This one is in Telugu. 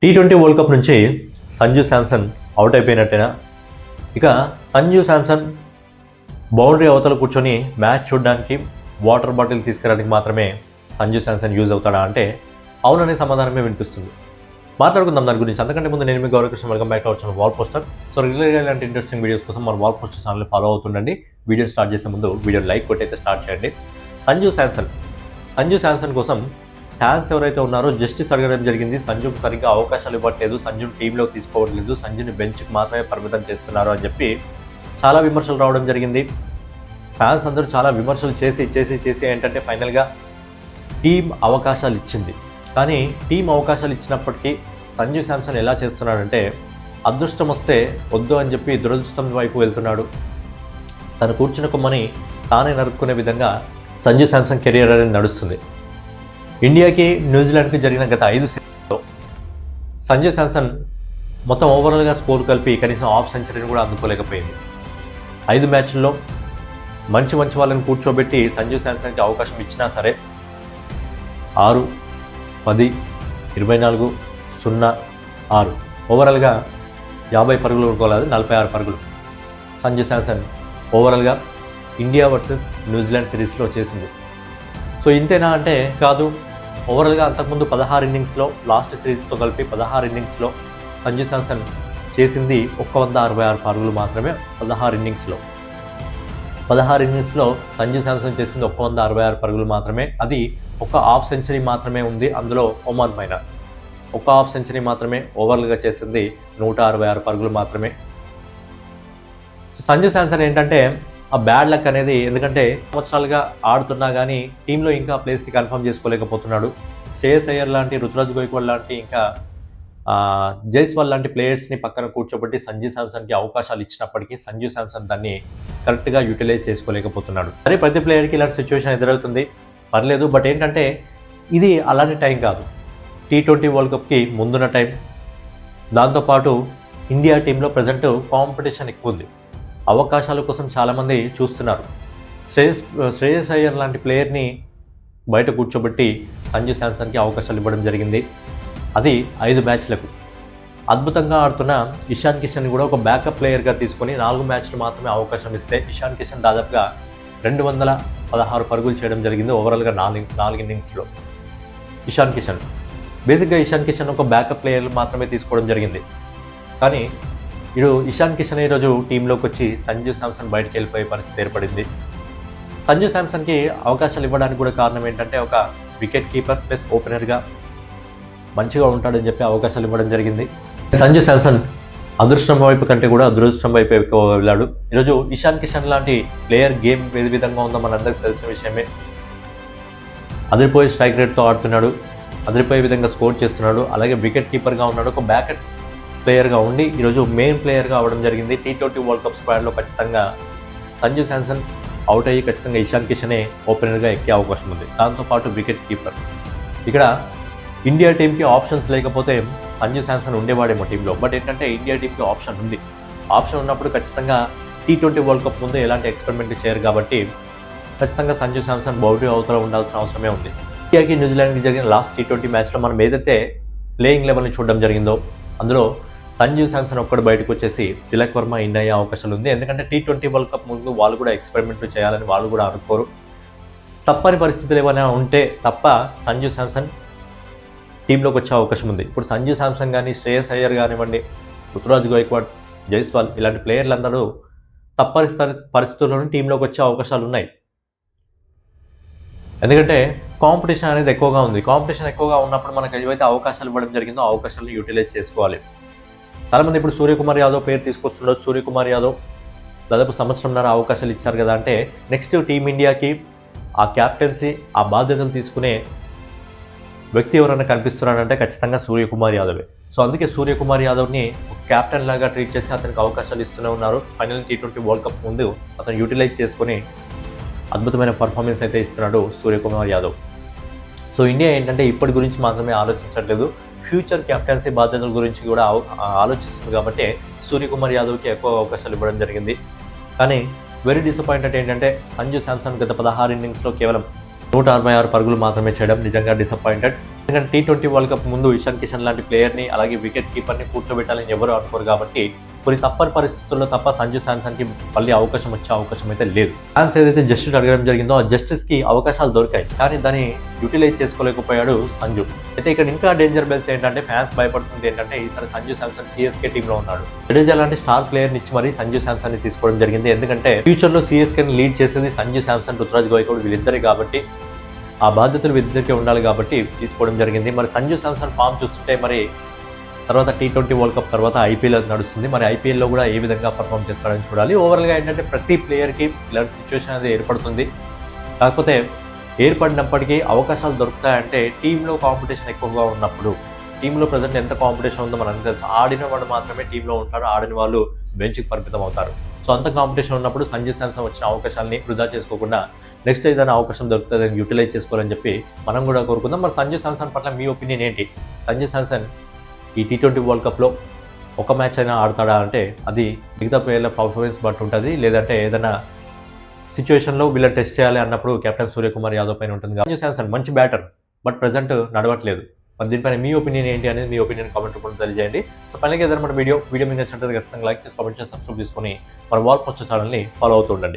టీ20 వరల్డ్ కప్ నుంచి సంజు శాంసన్ అవుట్ అయిపోయినట్టేనా? ఇక సంజు శాంసన్ బౌండరీ అవతల కూర్చొని మ్యాచ్ చూడడానికి వాటర్ బాటిల్ తీసుకురావడానికి మాత్రమే సంజు శాంసన్ యూజ్ అవుతాడా అంటే అవుననే సమాధానమే వినిపిస్తుంది. మాట్లాడుకుందాం దాని గురించి. అంతకంటే ముందు నేను మీ Gauravakrishna, welcome back to our channel wall poster. So రెగ్యులర్గా ఇలాంటి ఇంట్రెస్టింగ్ వీడియోస్ కోసం మన వాల్ పోస్టర్ ఛానల్ని ఫాలో అవుతుండండి. వీడియో స్టార్ట్ చేసే ముందు వీడియో లైక్ కొట్టయితే స్టార్ట్ చేయండి. సంజు శాంసన్ కోసం ఫ్యాన్స్ ఎవరైతే ఉన్నారో జస్టిస్ అడగడం జరిగింది. సంజుకు సరిగ్గా అవకాశాలు ఇవ్వట్లేదు, సంజుని టీంలో తీసుకోవట్లేదు, సంజుని బెంచ్కి మాత్రమే పరిమితం చేస్తున్నారు అని చెప్పి చాలా విమర్శలు రావడం జరిగింది. ఫ్యాన్స్ అందరూ చాలా విమర్శలు చేసి ఏంటంటే ఫైనల్గా టీం అవకాశాలు ఇచ్చింది. కానీ టీం అవకాశాలు ఇచ్చినప్పటికీ సంజు శాంసన్ ఎలా చేస్తున్నాడంటే అదృష్టం వస్తే వద్దు అని చెప్పి దురదృష్టం వైపు వెళ్తున్నాడు. తను కూర్చున్న కొమ్మని తానే నరుక్కునే విధంగా సంజు శాంసన్ కెరియర్ అనేది నడుస్తుంది. ఇండియాకి న్యూజిలాండ్కి జరిగిన గత 5 సీజన్లో సంజు శాంసన్ మొత్తం ఓవరాల్గా స్కోర్ కలిపి కనీసం హాఫ్ సెంచరీని కూడా అందుకోలేకపోయింది. 5 మ్యాచ్ల్లో మంచి వాళ్ళని కూర్చోబెట్టి సంజు శాంసన్కి అవకాశం ఇచ్చినా సరే 6, 10, 24, 0, 6 ఓవరాల్గా 50 పరుగులు కొట్టుకోలేదు, 46 పరుగులు సంజు శాంసన్ ఓవరాల్గా ఇండియా వర్సెస్ న్యూజిలాండ్ సిరీస్లో చేసింది. సో ఇంతేనా అంటే కాదు. ఓవరాల్గా అంతకుముందు 16 ఇన్నింగ్స్లో, లాస్ట్ సిరీస్తో కలిపి 16 ఇన్నింగ్స్లో సంజు శాంసన్ చేసింది 166 పరుగులు మాత్రమే. 16 ఇన్నింగ్స్లో సంజు శాంసన్ చేసింది 166 పరుగులు మాత్రమే. అది ఒక హాఫ్ సెంచరీ మాత్రమే ఉంది అందులో ఒమాన్ పైన. ఒక హాఫ్ సెంచరీ మాత్రమే. ఓవరాల్గా చేసింది 166 పరుగులు మాత్రమే. సంజు శాంసన్ ఏంటంటే ఆ బ్యాడ్ లక్ అనేది, ఎందుకంటే సంవత్సరాలుగా ఆడుతున్నా కానీ టీంలో ఇంకా ప్లేస్ని కన్ఫర్మ్ చేసుకోలేకపోతున్నాడు. శ్రేయస్ అయ్యర్ లాంటి, రుతురాజ్ గైక్వాడ్ లాంటి, ఇంకా జైస్వాల్ లాంటి ప్లేయర్స్ని పక్కన కూర్చోబెట్టి సంజు శాంసన్కి అవకాశాలు ఇచ్చినప్పటికీ సంజు శాంసన్ దాన్ని కరెక్ట్గా యూటిలైజ్ చేసుకోలేకపోతున్నాడు. సరే, ప్రతి ప్లేయర్కి ఇలాంటి సిచ్యువేషన్ ఎదురవుతుంది, పర్లేదు. బట్ ఏంటంటే ఇది అలాంటి టైం కాదు. టీ20 వరల్డ్ కప్కి ముందున్న టైం. దాంతోపాటు ఇండియా టీంలో ప్రజెంట్ కాంపిటీషన్ ఎక్కువ ఉంది. అవకాశాల కోసం చాలామంది చూస్తున్నారు. శ్రేయస్ అయ్యర్ లాంటి ప్లేయర్ని బయట కూర్చోబెట్టి సంజు శాంసన్కి అవకాశాలు ఇవ్వడం జరిగింది. అది 5 మ్యాచ్లకు. అద్భుతంగా ఆడుతున్న ఇషాన్ కిషన్ కూడా ఒక బ్యాకప్ ప్లేయర్గా తీసుకొని 4 మ్యాచ్లు మాత్రమే అవకాశం ఇస్తే ఇషాన్ కిషన్ దాదాపుగా 216 పరుగులు చేయడం జరిగింది ఓవరాల్గా 4 ఇన్నింగ్స్లో. ఇషాన్ కిషన్ ఒక బ్యాకప్ ప్లేయర్ మాత్రమే తీసుకోవడం జరిగింది. కానీ ఇషాన్ కిషన్ ఈరోజు టీంలోకి వచ్చి సంజు శాంసన్ బయటకు వెళ్ళిపోయే పరిస్థితి ఏర్పడింది. సంజు శాంసన్కి అవకాశాలు ఇవ్వడానికి కూడా కారణం ఏంటంటే ఒక వికెట్ కీపర్ ప్లస్ ఓపెనర్గా మంచిగా ఉంటాడని చెప్పి అవకాశాలు ఇవ్వడం జరిగింది. సంజు శాంసన్ అదృష్టం వైపు కంటే కూడా అదృష్టం వైపు ఎక్కువ వెళ్ళాడు. ఈరోజు ఇషాన్ కిషన్ లాంటి ప్లేయర్ గేమ్ ఏ విధంగా ఉందో మనందరికీ తెలిసిన విషయమే. అదిరిపోయే స్ట్రైక్ రేట్తో ఆడుతున్నాడు, అదిరిపోయే విధంగా స్కోర్ చేస్తున్నాడు. అలాగే వికెట్ కీపర్గా ఉన్నాడు, ఒక బ్యాకప్ ప్లేయర్గా ఉండి ఈరోజు మెయిన్ ప్లేయర్గా అవ్వడం జరిగింది. టీ20 వరల్డ్ కప్ స్క్వాడ్లో ఖచ్చితంగా సంజు శాంసన్ అవుట్ అయ్యి ఖచ్చితంగా ఇషాన్ కిషనే ఓపెనర్గా ఎక్కే అవకాశం ఉంది. దాంతోపాటు వికెట్ కీపర్. ఇక్కడ ఇండియా టీంకి ఆప్షన్స్ లేకపోతే సంజు శాంసన్ ఉండేవాడేమో టీంలో. బట్ ఏంటంటే ఇండియా టీంకి ఆప్షన్ ఉంది. ఆప్షన్ ఉన్నప్పుడు ఖచ్చితంగా టీ20 వరల్డ్ కప్ ముందు ఎలాంటి ఎక్స్పెరిమెంట్ చేయరు కాబట్టి ఖచ్చితంగా సంజు శాంసన్ బౌండరీ అవతల ఉండాల్సిన అవసరమే ఉంది. ఇండియాకి న్యూజిలాండ్కి జరిగిన లాస్ట్ టీ20 మ్యాచ్లో మనం ఏదైతే ప్లేయింగ్ లెవెల్ని చూడడం జరిగిందో అందులో సంజు శాంసన్ ఒక్కడు బయటకు వచ్చేసి తిలక్ వర్మ ఇన్ అయ్యే అవకాశాలు ఉంది. ఎందుకంటే టీ20 వరల్డ్ కప్ ముందు వాళ్ళు కూడా ఎక్స్పెరిమెంట్లు చేయాలని వాళ్ళు కూడా అనుకోరు. తప్పని పరిస్థితులు ఏమైనా ఉంటే తప్ప సంజు శాంసన్ టీంలోకి వచ్చే అవకాశం ఉంది. ఇప్పుడు సంజు శాంసన్ కానీ, శ్రేయస్ అయ్యర్ కానివ్వండి, రుతురాజ్ గైక్వాడ్, జైస్వాల్ ఇలాంటి ప్లేయర్లందరూ తప్పని పరిస్థితుల్లోనే టీంలోకి వచ్చే అవకాశాలు ఉన్నాయి. ఎందుకంటే కాంపిటీషన్ అనేది ఎక్కువగా ఉంది. కాంపిటీషన్ ఎక్కువగా ఉన్నప్పుడు మనకు ఏవైతే అవకాశాలు ఇవ్వడం జరిగిందో అవకాశాలను యూటిలైజ్ చేసుకోవాలి. చాలామంది ఇప్పుడు సూర్యకుమార్ యాదవ్ పేరు తీసుకొస్తుండొచ్చు. సూర్యకుమార్ యాదవ్ దాదాపు సంవత్సరంన్నర అవకాశాలు ఇచ్చారు కదా అంటే నెక్స్ట్ టీమిండియాకి ఆ క్యాప్టెన్సీ, ఆ బాధ్యతలు తీసుకునే వ్యక్తి ఎవరైనా కనిపిస్తున్నారంటే ఖచ్చితంగా సూర్యకుమార్ యాదవే. సో అందుకే సూర్యకుమార్ యాదవ్ని ఒక క్యాప్టెన్ లాగా ట్రీట్ చేసి అతనికి అవకాశాలు ఇస్తూనే ఉన్నారు. ఫైనల్ టీ20 వరల్డ్ కప్ ముందు అతను యూటిలైజ్ చేసుకొని అద్భుతమైన పర్ఫార్మెన్స్ అయితే ఇస్తున్నాడు సూర్యకుమార్ యాదవ్. సో ఇండియా ఏంటంటే ఇప్పటి గురించి మాత్రమే ఆలోచించట్లేదు, ఫ్యూచర్ క్యాప్టెన్సీ బాధ్యతల గురించి కూడా ఆలోచిస్తుంది. కాబట్టి సూర్యకుమార్ యాదవ్కి ఎక్కువ అవకాశాలు ఇవ్వడం జరిగింది. కానీ వెరీ డిసప్పాయింటెడ్ ఏంటంటే సంజు శాంసన్ గత 16 ఇన్నింగ్స్లో కేవలం 166 పరుగులు మాత్రమే చేయడం నిజంగా డిసప్పాయింటెడ్. ఎందుకంటే T20 వరల్డ్ కప్ ముందు ఇషాన్ కిషన్ లాంటి ప్లేయర్ని అలాగే వికెట్ కీపర్ని కూర్చోబెట్టాలని ఎవరు అనుకోరు కాబట్టి కొన్ని తప్పని పరిస్థితుల్లో తప్ప సంజు శాంసన్కి మళ్ళీ అవకాశం వచ్చే అవకాశం అయితే లేదు. ఫ్యాన్స్ ఏదైతే జస్టిస్ అడగడం జరిగిందో ఆ జస్టిస్కి అవకాశాలు దొరికాయి, కానీ దాన్ని యూటిలైజ్ చేసుకోలేకపోయాడు సంజు. అయితే ఇక్కడ ఇంకా డేంజర్ బెల్స్ ఏంటంటే ఫ్యాన్స్ భయపడుతుంది ఏంటంటే ఈసారి సంజు శాంసన్ CSK టీంలో ఉన్నాడు. జడేజా లాంటి స్టార్ ప్లేయర్ని ఇచ్చి మరీ సంజు శాంసన్ ని తీసుకోవడం జరిగింది. ఎందుకంటే ఫ్యూచర్లో CSKని లీడ్ చేసేది సంజు శాంసన్, రుతురాజ్ గైక్వాడ్ వీళ్ళిద్దరే కాబట్టి ఆ బాధ్యతలు వీళ్ళిద్దరికీ ఉండాలి కాబట్టి తీసుకోవడం జరిగింది. మరి సంజు శాంసన్ ఫామ్ చూస్తుంటే మరి తర్వాత T20 వరల్డ్ కప్ తర్వాత IPL నడుస్తుంది. మరి IPLలో కూడా ఏ విధంగా పర్ఫామ్ చేస్తాడని చూడాలి. ఓవరాల్గా ఏంటంటే ప్రతి ప్లేయర్కి ఇలాంటి సిచ్యువేషన్ అనేది ఏర్పడుతుంది. కాకపోతే ఏర్పడినప్పటికీ అవకాశాలు దొరుకుతాయంటే టీంలో కాంపిటీషన్ ఎక్కువగా ఉన్నప్పుడు, టీంలో ప్రజెంట్ ఎంత కాంపిటీషన్ ఉందో మనకు తెలుసు. ఆడిన వాడు మాత్రమే టీంలో ఉంటారు, ఆడిన వాళ్ళు బెంచ్కి పరిమితం అవుతారు. సో అంత కాంపిటీషన్ ఉన్నప్పుడు సంజు శాంసన్ వచ్చిన అవకాశాలని వృధా చేసుకోకుండా నెక్స్ట్ ఏదైనా అవకాశం దొరుకుతుంది యూటిలైజ్ చేసుకోవాలని చెప్పి మనం కూడా కోరుకుందాం. మరి సంజు శాంసన్ పట్ల మీ ఒపీనియన్ ఏంటి? సంజు శాంసన్ ఈ T20 వరల్డ్ కప్లో ఒక మ్యాచ్ అయినా ఆడతాడా అంటే అది మిగతా ప్లేయర్ల పర్ఫార్మెన్స్ బట్టి ఉంటుంది, లేదంటే ఏదైనా సిచ్యువేషన్లో వీళ్ళని టెస్ట్ చేయాలి అన్నప్పుడు కెప్టెన్ సూర్యకుమార్ యాదవ్ పైన ఉంటుంది. సంజు శాంసన్ మంచి బ్యాటర్, బట్ ప్రజెంట్ నడవట్లేదు. మరి దీనిపైన మీ ఒపీనియన్ ఏంటి అనేది మీ ఒపీనియన్ కామెంట్ రూపంలో తెలియజేయండి. సో ఫైనల్గా ఏదైనా మన వీడియో మీకు నచ్చినట్లయితే ఖచ్చితంగా లైక్ చేసి కామెంట్ చేసి సబ్స్క్రైబ్ చేసుకొని మన వాల్ పోస్టర్ ఛానల్ని ఫాలో అవుతూ ఉండండి.